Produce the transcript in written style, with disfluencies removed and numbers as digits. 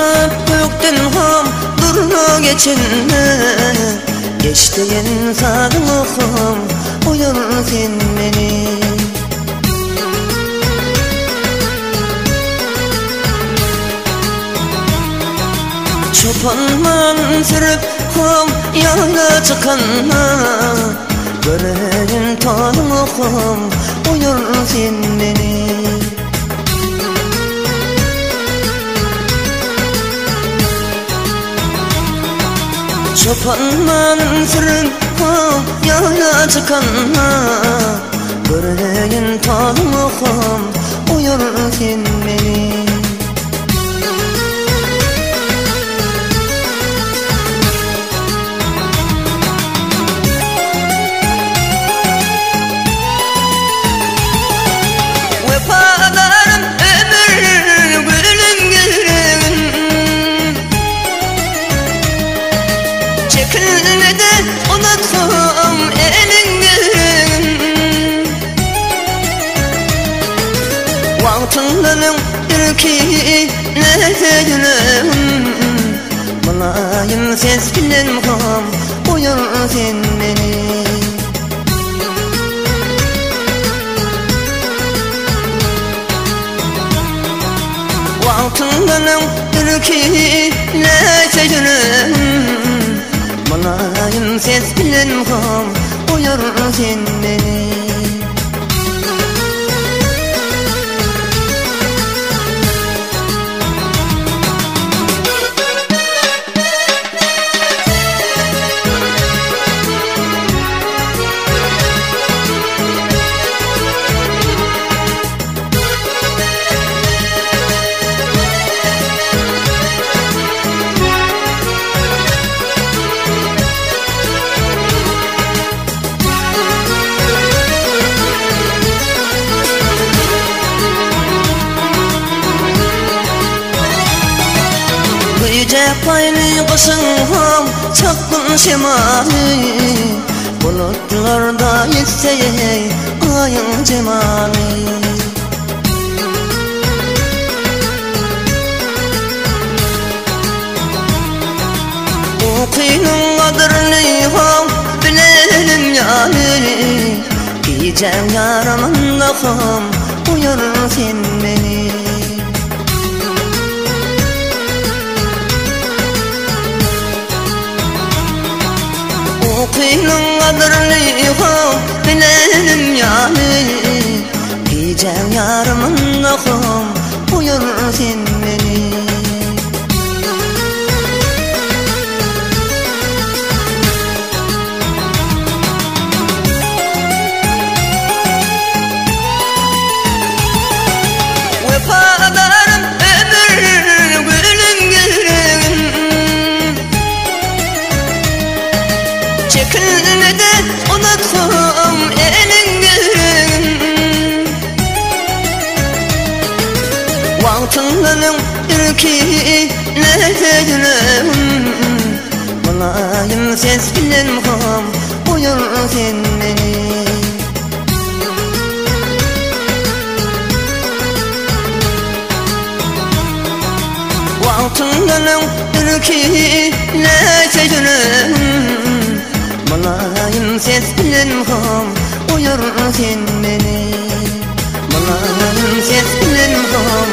Yağıp gökten ham durma geçinme, geçtiğin sağlıkım uyur sen beni. Çopanman sürüp ham yağla çıkanma, görenin tanıkım uyur sen beni. Çopanman sürüp ham yağla çıkanma, görenin tanıkım uyur sen beni. Vaktinden ürkü nefedim, Mulayim ses bilen ham uyur sen beni. Vaktinden ürkü nefedim, Mulayim ses bilen ham uyur sen beni. Yüce paylı kışın ham çakkın şemali, bulutlarda yetsey ayın cemali. O kıynın kadrini ham bilelim yani, diyeceğim yarımın da ham uyur sen beni. Kıynın kadrini ham bilelim yani, diyeceğim yarımın da ham uyur sen beni. Vefadarım ömür gülüm gülüm, çekilmeden unuttum elin gülüm. Vaktinden ürkü nefedim, Mulayim ses bilen ham uyur sen beni. Vaktinden ürkü nefedim, Mulayim ses bilen ham uyur sen beni. Mulayim ses bilen ham